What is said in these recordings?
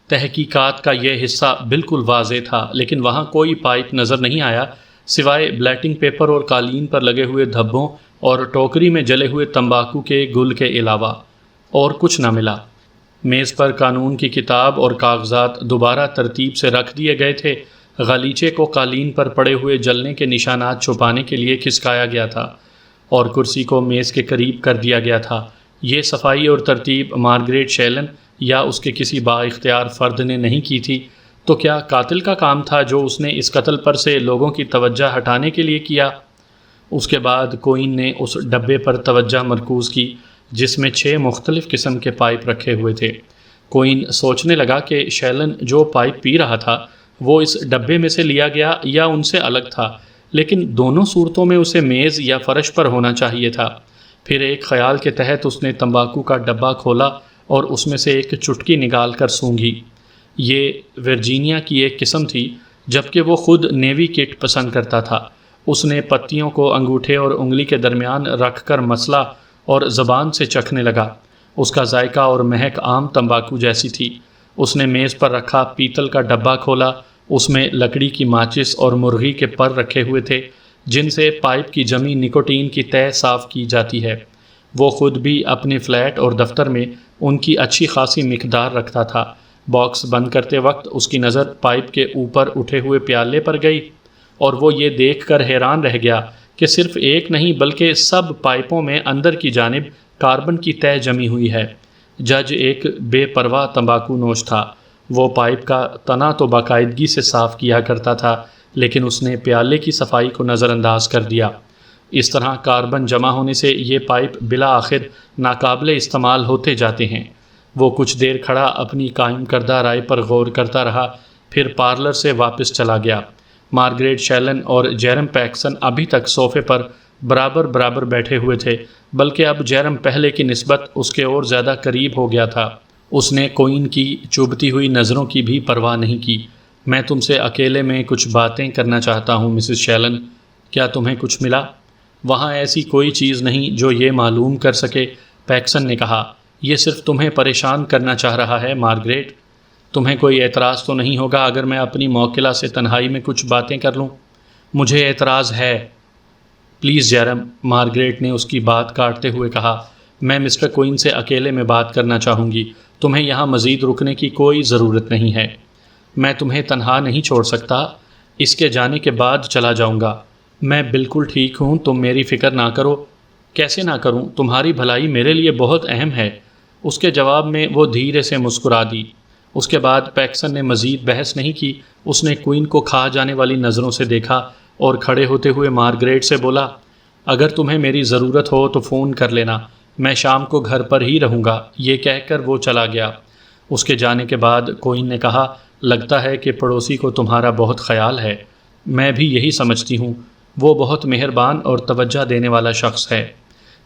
تحقیقات کا یہ حصہ بالکل واضح تھا، لیکن وہاں کوئی پائپ نظر نہیں آیا سوائے بلیٹنگ پیپر اور قالین پر لگے ہوئے دھبوں اور ٹوکری میں جلے ہوئے تمباکو کے گل کے علاوہ اور کچھ نہ ملا۔ میز پر قانون کی کتاب اور کاغذات دوبارہ ترتیب سے رکھ دیے گئے تھے۔ غالیچے کو قالین پر پڑے ہوئے جلنے کے نشانات چھپانے کے لیے کھسکایا گیا تھا اور کرسی کو میز کے قریب کر دیا گیا تھا۔ یہ صفائی اور ترتیب مارگریٹ شیلن یا اس کے کسی با اختیار فرد نے نہیں کی تھی، تو کیا قاتل کا کام تھا جو اس نے اس قتل پر سے لوگوں کی توجہ ہٹانے کے لیے کیا؟ اس کے بعد کوئن نے اس ڈبے پر توجہ مرکوز کی جس میں 6 مختلف قسم کے پائپ رکھے ہوئے تھے۔ کوئن سوچنے لگا کہ شیلن جو پائپ پی رہا تھا وہ اس ڈبے میں سے لیا گیا یا ان سے الگ تھا، لیکن دونوں صورتوں میں اسے میز یا فرش پر ہونا چاہیے تھا۔ پھر ایک خیال کے تحت اس نے تمباکو کا ڈبہ کھولا اور اس میں سے ایک چٹکی نکال کر سونگھی۔ یہ ورجینیا کی ایک قسم تھی، جبکہ وہ خود نیوی کٹ پسند کرتا تھا۔ اس نے پتیوں کو انگوٹھے اور انگلی کے درمیان رکھ کر مسلا اور زبان سے چکھنے لگا۔ اس کا ذائقہ اور مہک عام تمباکو جیسی تھی۔ اس نے میز پر رکھا پیتل کا ڈبہ کھولا۔ اس میں لکڑی کی ماچس اور مرغی کے پر رکھے ہوئے تھے جن سے پائپ کی جمی نکوٹین کی تہ صاف کی جاتی ہے۔ وہ خود بھی اپنے فلیٹ اور دفتر میں ان کی اچھی خاصی مقدار رکھتا تھا۔ باکس بند کرتے وقت اس کی نظر پائپ کے اوپر اٹھے ہوئے پیالے پر گئی اور وہ یہ دیکھ کر حیران رہ گیا کہ صرف ایک نہیں بلکہ سب پائپوں میں اندر کی جانب کاربن کی تہ جمی ہوئی ہے۔ جج ایک بے پرواہ تمباکو نوش تھا۔ وہ پائپ کا تنا تو باقاعدگی سے صاف کیا کرتا تھا، لیکن اس نے پیالے کی صفائی کو نظر انداز کر دیا۔ اس طرح کاربن جمع ہونے سے یہ پائپ بالآخر ناقابل استعمال ہوتے جاتے ہیں۔ وہ کچھ دیر کھڑا اپنی قائم کردہ رائے پر غور کرتا رہا، پھر پارلر سے واپس چلا گیا۔ مارگریٹ شیلن اور جیرم پیکسن ابھی تک صوفے پر برابر برابر بیٹھے ہوئے تھے، بلکہ اب جیرم پہلے کی نسبت اس کے اور زیادہ قریب ہو گیا تھا۔ اس نے کوئن کی چبھتی ہوئی نظروں کی بھی پرواہ نہیں کی۔ میں تم سے اکیلے میں کچھ باتیں کرنا چاہتا ہوں مسز شیلن، کیا تمہیں کچھ ملا؟ وہاں ایسی کوئی چیز نہیں جو یہ معلوم کر سکے، پیکسن نے کہا۔ یہ صرف تمہیں پریشان کرنا چاہ رہا ہے مارگریٹ۔ تمہیں کوئی اعتراض تو نہیں ہوگا اگر میں اپنی موکلہ سے تنہائی میں کچھ باتیں کر لوں؟ مجھے اعتراض ہے۔ پلیز جیرم، مارگریٹ نے اس کی بات کاٹتے ہوئے کہا، میں مسٹر کوئن سے اکیلے میں بات کرنا چاہوں گی۔ تمہیں یہاں مزید رکنے کی کوئی ضرورت نہیں ہے۔ میں تمہیں تنہا نہیں چھوڑ سکتا، اس کے جانے کے بعد چلا جاؤں گا۔ میں بالکل ٹھیک ہوں، تم میری فکر نہ کرو۔ کیسے نہ کروں؟ تمہاری بھلائی میرے لیے بہت اہم ہے۔ اس کے جواب میں وہ دھیرے سے مسکرا دی۔ اس کے بعد پیکسن نے مزید بحث نہیں کی۔ اس نے کوئن کو کھا جانے والی نظروں سے دیکھا اور کھڑے ہوتے ہوئے مارگریٹ سے بولا، اگر تمہیں میری ضرورت ہو تو فون کر لینا، میں شام کو گھر پر ہی رہوں گا۔ یہ کہہ کر وہ چلا گیا۔ اس کے جانے کے بعد کوئن نے کہا، لگتا ہے کہ پڑوسی کو تمہارا بہت خیال ہے۔ میں بھی یہی سمجھتی ہوں۔ وہ بہت مہربان اور توجہ دینے والا شخص ہے۔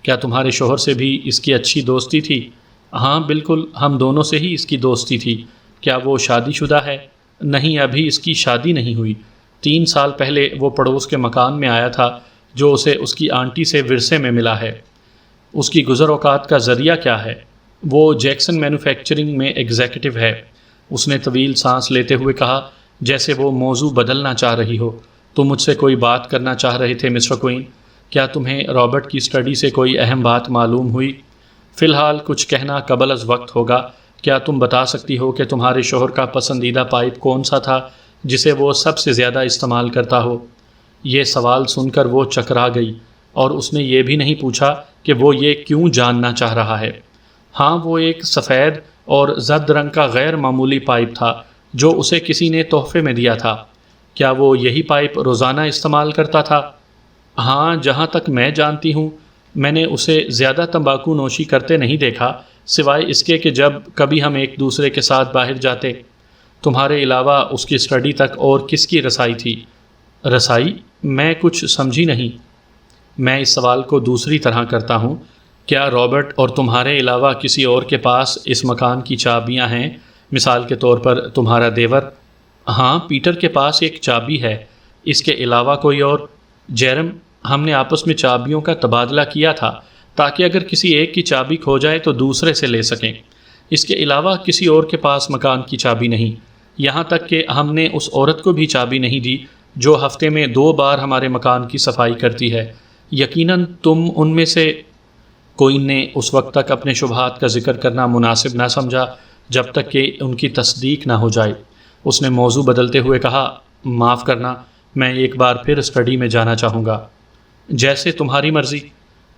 کیا تمہارے شوہر سے بھی اس کی اچھی دوستی تھی؟ ہاں بالکل، ہم دونوں سے ہی اس کی دوستی تھی۔ کیا وہ شادی شدہ ہے؟ نہیں، ابھی اس کی شادی نہیں ہوئی۔ 3 سال پہلے وہ پڑوس کے مکان میں آیا تھا جو اسے اس کی آنٹی سے ورثے میں ملا ہے۔ اس کی گزر اوقات کا ذریعہ کیا ہے؟ وہ جیکسن مینوفیکچرنگ میں ایگزیکٹو ہے۔ اس نے طویل سانس لیتے ہوئے کہا، جیسے وہ موضوع بدلنا چاہ رہی ہو۔ تم مجھ سے کوئی بات کرنا چاہ رہے تھے مسٹر کوئن؟ کیا تمہیں رابرٹ کی اسٹڈی سے کوئی اہم بات معلوم ہوئی؟ فی الحال کچھ کہنا قبل از وقت ہوگا۔ کیا تم بتا سکتی ہو کہ تمہارے شوہر کا پسندیدہ پائپ کون سا تھا جسے وہ سب سے زیادہ استعمال کرتا ہو؟ یہ سوال سن کر وہ چکرا گئی اور اس نے یہ بھی نہیں پوچھا کہ وہ یہ کیوں جاننا چاہ رہا ہے۔ ہاں، وہ ایک سفید اور زرد رنگ کا غیر معمولی پائپ تھا جو اسے کسی نے تحفے میں دیا تھا۔ کیا وہ یہی پائپ روزانہ استعمال کرتا تھا؟ ہاں، جہاں تک میں جانتی ہوں، میں نے اسے زیادہ تمباکو نوشی کرتے نہیں دیکھا، سوائے اس کے کہ جب کبھی ہم ایک دوسرے کے ساتھ باہر جاتے۔ تمہارے علاوہ اس کی اسٹڈی تک اور کس کی رسائی تھی؟ رسائی؟ میں کچھ سمجھی نہیں۔ میں اس سوال کو دوسری طرح کرتا ہوں، کیا رابرٹ اور تمہارے علاوہ کسی اور کے پاس اس مکان کی چابیاں ہیں؟ مثال کے طور پر تمہارا دیور؟ ہاں، پیٹر کے پاس ایک چابی ہے۔ اس کے علاوہ کوئی اور؟ جیرم، ہم نے آپس میں چابیوں کا تبادلہ کیا تھا تاکہ اگر کسی ایک کی چابی کھو جائے تو دوسرے سے لے سکیں۔ اس کے علاوہ کسی اور کے پاس مکان کی چابی نہیں، یہاں تک کہ ہم نے اس عورت کو بھی چابی نہیں دی جو ہفتے میں 2 بار ہمارے مکان کی صفائی کرتی ہے۔ یقیناً تم ان میں سے۔ کوئن نے اس وقت تک اپنے شبہات کا ذکر کرنا مناسب نہ سمجھا جب تک کہ ان کی تصدیق نہ ہو جائے۔ اس نے موضوع بدلتے ہوئے کہا، معاف کرنا، میں ایک بار پھر اسٹڈی میں جانا چاہوں گا۔ جیسے تمہاری مرضی۔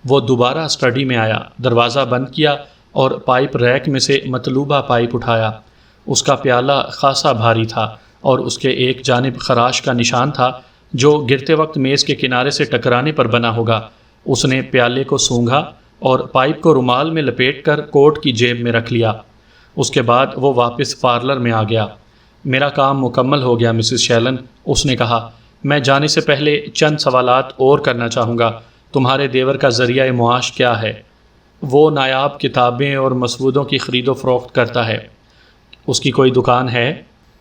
وہ دوبارہ اسٹڈی میں آیا، دروازہ بند کیا اور پائپ ریک میں سے مطلوبہ پائپ اٹھایا۔ اس کا پیالہ خاصا بھاری تھا اور اس کے ایک جانب خراش کا نشان تھا جو گرتے وقت میز کے کنارے سے ٹکرانے پر بنا ہوگا۔ اس نے پیالے کو سونگھا اور پائپ کو رومال میں لپیٹ کر کوٹ کی جیب میں رکھ لیا۔ اس کے بعد وہ واپس پارلر میں آ گیا۔ میرا کام مکمل ہو گیا مسز شیلن، اس نے کہا۔ میں جانے سے پہلے چند سوالات اور کرنا چاہوں گا۔ تمہارے دیور کا ذریعہ معاش کیا ہے؟ وہ نایاب کتابیں اور مسودوں کی خرید و فروخت کرتا ہے۔ اس کی کوئی دکان ہے؟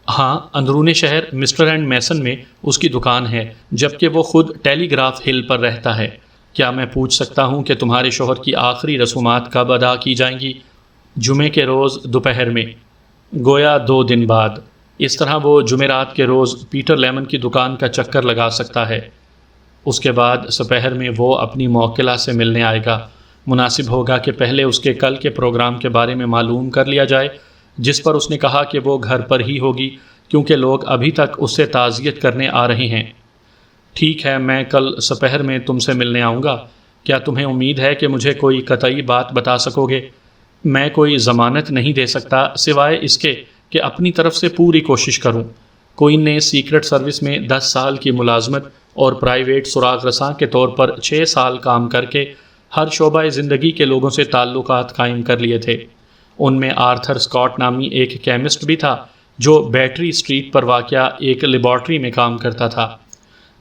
ہاں، اندرون شہر مسٹر اینڈ میسن میں اس کی دکان ہے، جبکہ وہ خود ٹیلی گراف ہل پر رہتا ہے۔ کیا میں پوچھ سکتا ہوں کہ تمہارے شوہر کی آخری رسومات کب ادا کی جائیں گی؟ جمعے کے روز دوپہر میں، گویا 2 دن بعد۔ اس طرح وہ جمعرات کے روز پیٹر لیمن کی دکان کا چکر لگا سکتا ہے۔ اس کے بعد سپہر میں وہ اپنی موکلہ سے ملنے آئے گا۔ مناسب ہوگا کہ پہلے اس کے کل کے پروگرام کے بارے میں معلوم کر لیا جائے، جس پر اس نے کہا کہ وہ گھر پر ہی ہوگی کیونکہ لوگ ابھی تک اس سے تعزیت کرنے آ رہے ہیں۔ ٹھیک ہے، میں کل سپہر میں تم سے ملنے آؤں گا۔ کیا تمہیں امید ہے کہ مجھے کوئی قطعی بات بتا سکو گے؟ میں کوئی ضمانت نہیں دے سکتا سوائے اس کے کہ اپنی طرف سے پوری کوشش کروں۔ کوئن نے سیکرٹ سروس میں 10 سال کی ملازمت اور پرائیویٹ سراغ رساں کے طور پر 6 سال کام کر کے ہر شعبہ زندگی کے لوگوں سے تعلقات قائم کر لیے تھے۔ ان میں آرتھر اسکاٹ نامی ایک کیمسٹ بھی تھا جو بیٹری اسٹریٹ پر واقع ایک لیبارٹری میں کام کرتا تھا۔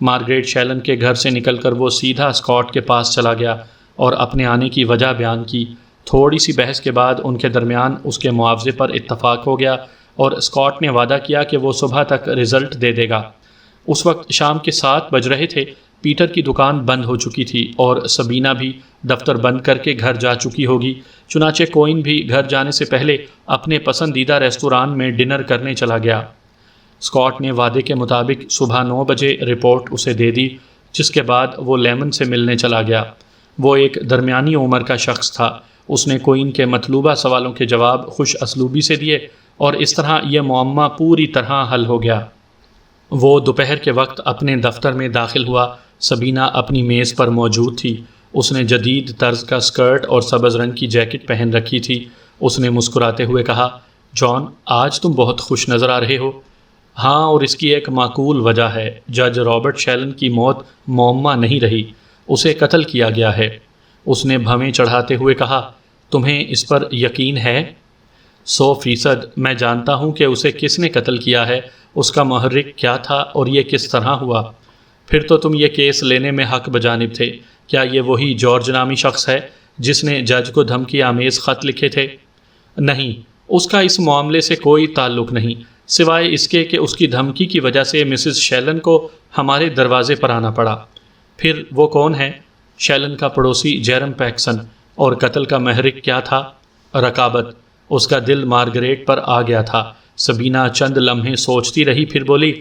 مارگریٹ شیلن کے گھر سے نکل کر وہ سیدھا اسکاٹ کے پاس چلا گیا اور اپنے آنے کی وجہ بیان کی۔ تھوڑی سی بحث کے بعد ان کے درمیان اس کے معاوضے پر اتفاق ہو گیا اور اسکاٹ نے وعدہ کیا کہ وہ صبح تک رزلٹ دے دے گا۔ اس وقت شام کے 7 بج رہے تھے۔ پیٹر کی دکان بند ہو چکی تھی اور سبینہ بھی دفتر بند کر کے گھر جا چکی ہوگی، چنانچہ کوئن بھی گھر جانے سے پہلے اپنے پسندیدہ ریستوران میں ڈنر کرنے چلا گیا۔ اسکاٹ نے وعدے کے مطابق صبح 9 بجے رپورٹ اسے دے دی، جس کے بعد وہ لیمن سے ملنے چلا گیا۔ وہ ایک درمیانی عمر کا شخص تھا۔ اس نے کوئن کے مطلوبہ سوالوں کے جواب خوش اسلوبی سے دیے اور اس طرح یہ معمہ پوری طرح حل ہو گیا۔ وہ دوپہر کے وقت اپنے دفتر میں داخل ہوا۔ سبینہ اپنی میز پر موجود تھی۔ اس نے جدید طرز کا اسکرٹ اور سبز رنگ کی جیکٹ پہن رکھی تھی۔ اس نے مسکراتے ہوئے کہا، جان، آج تم بہت خوش نظر آ رہے ہو۔ ہاں، اور اس کی ایک معقول وجہ ہے۔ جج رابرٹ شیلن کی موت معمہ نہیں رہی، اسے قتل کیا گیا ہے۔ اس نے بھویں چڑھاتے ہوئے کہا، تمہیں اس پر یقین ہے؟ 100%۔ میں جانتا ہوں کہ اسے کس نے قتل کیا ہے، اس کا محرک کیا تھا اور یہ کس طرح ہوا۔ پھر تو تم یہ کیس لینے میں حق بجانب تھے۔ کیا یہ وہی جارج نامی شخص ہے جس نے جج کو دھمکی آمیز خط لکھے تھے؟ نہیں، اس کا اس معاملے سے کوئی تعلق نہیں، سوائے اس کے کہ اس کی دھمکی کی وجہ سے مسز شیلن کو ہمارے دروازے پر آنا پڑا۔ پھر وہ کون ہے؟ شیلن کا پڑوسی جیرم پیکسن۔ اور قتل کا محرک کیا تھا؟ رقابت۔ اس کا دل مارگریٹ پر آ گیا تھا۔ سبینہ چند لمحے سوچتی رہی، پھر بولی،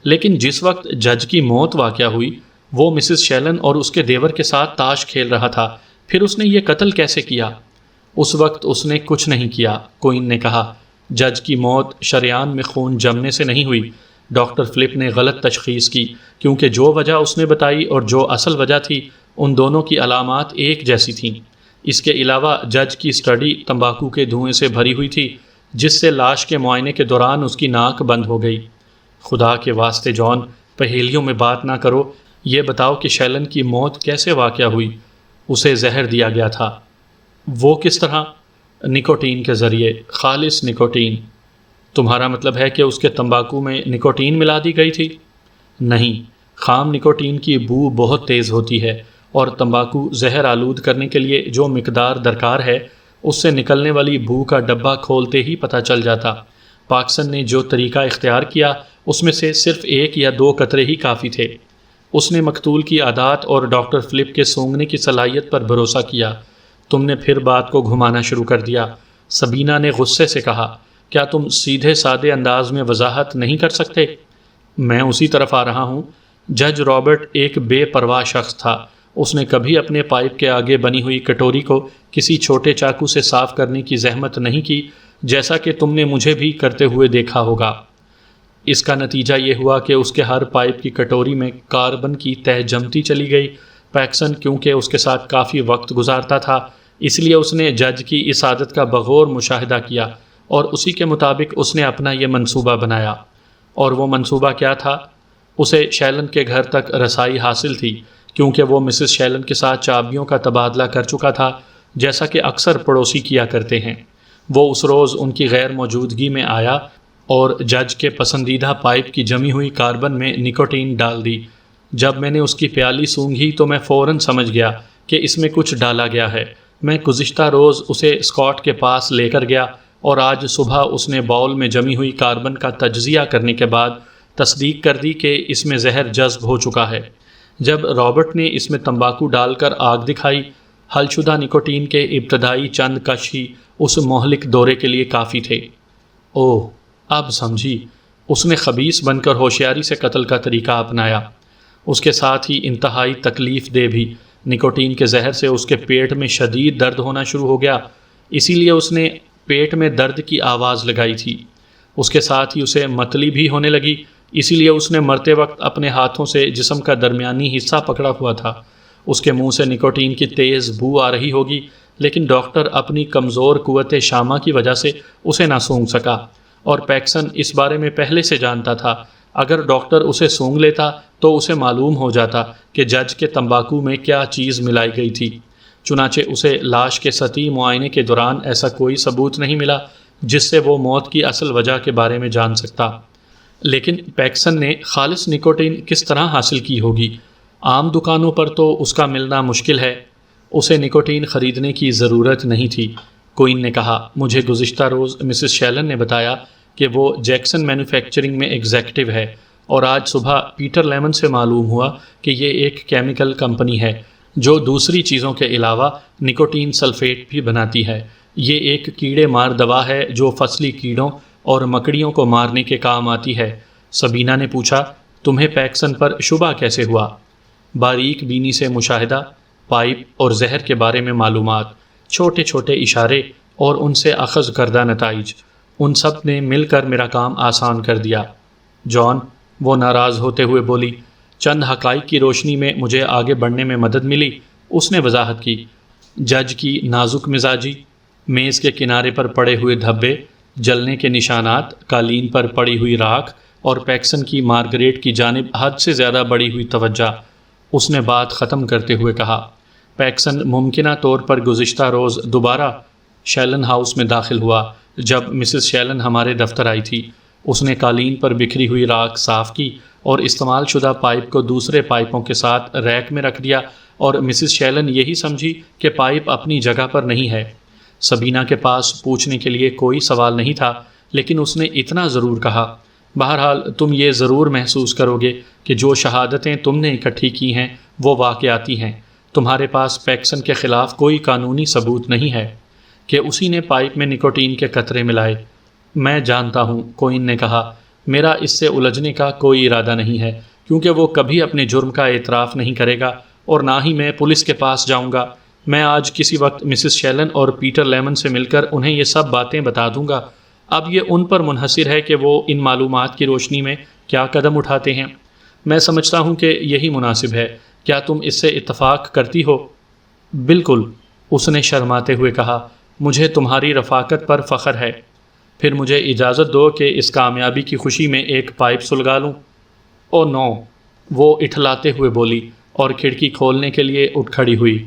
لیکن جس وقت جج کی موت واقع ہوئی وہ مسز شیلن اور اس کے دیور کے ساتھ تاش کھیل رہا تھا، پھر اس نے یہ قتل کیسے کیا؟ اس وقت اس نے کچھ نہیں کیا، کوئن نے کہا۔ جج کی موت شریان میں خون جمنے سے نہیں ہوئی۔ ڈاکٹر فلپ نے غلط تشخیص کی کیونکہ جو وجہ اس نے بتائی اور جو اصل وجہ تھی ان دونوں کی علامات ایک جیسی تھیں۔ اس کے علاوہ جج کی اسٹڈی تمباکو کے دھوئیں سے بھری ہوئی تھی جس سے لاش کے معائنے کے دوران اس کی ناک بند ہو گئی۔ خدا کے واسطے جان، پہیلیوں میں بات نہ کرو، یہ بتاؤ کہ شیلن کی موت کیسے واقع ہوئی؟ اسے زہر دیا گیا تھا۔ وہ کس طرح؟ نکوٹین کے ذریعے، خالص نکوٹین۔ تمہارا مطلب ہے کہ اس کے تمباکو میں نکوٹین ملا دی گئی تھی؟ نہیں، خام نکوٹین کی بو بہت تیز ہوتی ہے اور تمباکو زہر آلود کرنے کے لیے جو مقدار درکار ہے اس سے نکلنے والی بو کا ڈبہ کھولتے ہی پتہ چل جاتا۔ پاکسن نے جو طریقہ اختیار کیا اس میں سے صرف 1 یا 2 قطرے ہی کافی تھے۔ اس نے مقتول کی عادات اور ڈاکٹر فلپ کے سونگھنے کی صلاحیت پر بھروسہ کیا۔ تم نے پھر بات کو گھمانا شروع کر دیا۔ سبینہ نے غصے سے کہا، کیا تم سیدھے سادے انداز میں وضاحت نہیں کر سکتے؟ میں اسی طرف آ رہا ہوں۔ جج رابرٹ ایک بے پرواہ شخص تھا۔ اس نے کبھی اپنے پائپ کے آگے بنی ہوئی کٹوری کو کسی چھوٹے چاقو سے صاف کرنے کی زحمت نہیں کی، جیسا کہ تم نے مجھے بھی کرتے ہوئے دیکھا ہوگا۔ اس کا نتیجہ یہ ہوا کہ اس کے ہر پائپ کی کٹوری میں کاربن کی تہ جمتی چلی گئی۔ پیکسن کیونکہ اس کے ساتھ کافی وقت گزارتا تھا، اس لیے اس نے جج کی اس عادت کا بغور مشاہدہ کیا اور اسی کے مطابق اس نے اپنا یہ منصوبہ بنایا۔ اور وہ منصوبہ کیا تھا؟ اسے شیلن کے گھر تک رسائی حاصل تھی، کیونکہ وہ مسز شیلن کے ساتھ چابیوں کا تبادلہ کر چکا تھا، جیسا کہ اکثر پڑوسی کیا کرتے ہیں۔ وہ اس روز ان کی غیر موجودگی میں آیا اور جج کے پسندیدہ پائپ کی جمی ہوئی کاربن میں نکوٹین ڈال دی۔ جب میں نے اس کی پیالی سونگھی تو میں فوراً سمجھ گیا کہ اس میں کچھ ڈالا گیا ہے۔ میں گزشتہ روز اسے اسکاٹ کے پاس لے کر گیا اور آج صبح اس نے باؤل میں جمی ہوئی کاربن کا تجزیہ کرنے کے بعد تصدیق کر دی کہ اس میں زہر جذب ہو چکا ہے۔ جب رابرٹ نے اس میں تمباکو ڈال کر آگ دکھائی، حل شدہ نکوٹین کے ابتدائی چند کش ہی اس مہلک دورے کے لیے کافی تھے۔ اوہ، اب سمجھی، اس نے خبیث بن کر ہوشیاری سے قتل کا طریقہ اپنایا۔ اس کے ساتھ ہی انتہائی تکلیف دہ بھی، نکوٹین کے زہر سے اس کے پیٹ میں شدید درد ہونا شروع ہو گیا، اسی لیے اس نے پیٹ میں درد کی آواز لگائی تھی۔ اس کے ساتھ ہی اسے متلی بھی ہونے لگی، اسی لیے اس نے مرتے وقت اپنے ہاتھوں سے جسم کا درمیانی حصہ پکڑا ہوا تھا۔ اس کے منہ سے نکوٹین کی تیز بو آ رہی ہوگی، لیکن ڈاکٹر اپنی کمزور قوت شامہ کی وجہ سے اسے نہ سونگھ سکا، اور پیکسن اس بارے میں پہلے سے جانتا تھا۔ اگر ڈاکٹر اسے سونگھ لیتا تو اسے معلوم ہو جاتا کہ جج کے تمباکو میں کیا چیز ملائی گئی تھی۔ چنانچہ اسے لاش کے سطحی معائنے کے دوران ایسا کوئی ثبوت نہیں ملا جس سے وہ موت کی اصل وجہ کے بارے میں جان سکتا۔ لیکن پیکسن نے خالص نکوٹین کس طرح حاصل کی ہوگی؟ عام دکانوں پر تو اس کا ملنا مشکل ہے۔ اسے نکوٹین خریدنے کی ضرورت نہیں تھی۔ کوئن نے کہا، مجھے گزشتہ روز مسز شیلن نے بتایا کہ وہ جیکسن مینوفیکچرنگ میں ایگزیکٹو ہے، اور آج صبح پیٹر لیمن سے معلوم ہوا کہ یہ ایک کیمیکل کمپنی ہے جو دوسری چیزوں کے علاوہ نکوٹین سلفیٹ بھی بناتی ہے۔ یہ ایک کیڑے مار دوا ہے جو فصلی کیڑوں اور مکڑیوں کو مارنے کے کام آتی ہے۔ سبینہ نے پوچھا، تمہیں پیکسن پر شبہ کیسے ہوا؟ باریک بینی سے مشاہدہ، پائپ اور زہر کے بارے میں معلومات، چھوٹے چھوٹے اشارے اور ان سے اخذ کردہ نتائج، ان سب نے مل کر میرا کام آسان کر دیا۔ جان، وہ ناراض ہوتے ہوئے بولی، چند حقائق کی روشنی میں مجھے آگے بڑھنے میں مدد ملی، اس نے وضاحت کی۔ جج کی نازک مزاجی، میز کے کنارے پر پڑے ہوئے دھبے، جلنے کے نشانات، قالین پر پڑی ہوئی راکھ اور پیکسن کی مارگریٹ کی جانب حد سے زیادہ بڑھی ہوئی توجہ۔ اس نے بات ختم کرتے ہوئے کہا، پیکسن ممکنہ طور پر گزشتہ روز دوبارہ شیلن ہاؤس میں داخل ہوا جب مسز شیلن ہمارے دفتر آئی تھی۔ اس نے قالین پر بکھری ہوئی راکھ صاف کی اور استعمال شدہ پائپ کو دوسرے پائپوں کے ساتھ ریک میں رکھ دیا، اور مسز شیلن یہی سمجھی کہ پائپ اپنی جگہ پر نہیں ہے۔ سبینہ کے پاس پوچھنے کے لیے کوئی سوال نہیں تھا، لیکن اس نے اتنا ضرور کہا، بہرحال تم یہ ضرور محسوس کرو گے کہ جو شہادتیں تم نے اکٹھی کی ہیں وہ واقعاتی ہیں۔ تمہارے پاس پیکسن کے خلاف کوئی قانونی ثبوت نہیں ہے کہ اسی نے پائپ میں نکوٹین کے قطرے ملائے۔ میں جانتا ہوں، کوئن نے کہا، میرا اس سے الجھنے کا کوئی ارادہ نہیں ہے، کیونکہ وہ کبھی اپنے جرم کا اعتراف نہیں کرے گا، اور نہ ہی میں پولیس کے پاس جاؤں گا۔ میں آج کسی وقت مسز شیلن اور پیٹر لیمن سے مل کر انہیں یہ سب باتیں بتا دوں گا۔ اب یہ ان پر منحصر ہے کہ وہ ان معلومات کی روشنی میں کیا قدم اٹھاتے ہیں۔ میں سمجھتا ہوں کہ یہی مناسب ہے۔ کیا تم اس سے اتفاق کرتی ہو؟ بالکل، اس نے شرماتے ہوئے کہا، مجھے تمہاری رفاقت پر فخر ہے۔ پھر مجھے اجازت دو کہ اس کامیابی کی خوشی میں ایک پائپ سلگا لوں۔ او نو، وہ اٹھلاتے ہوئے بولی اور کھڑکی کھولنے کے لیے اٹھ کھڑی ہوئی۔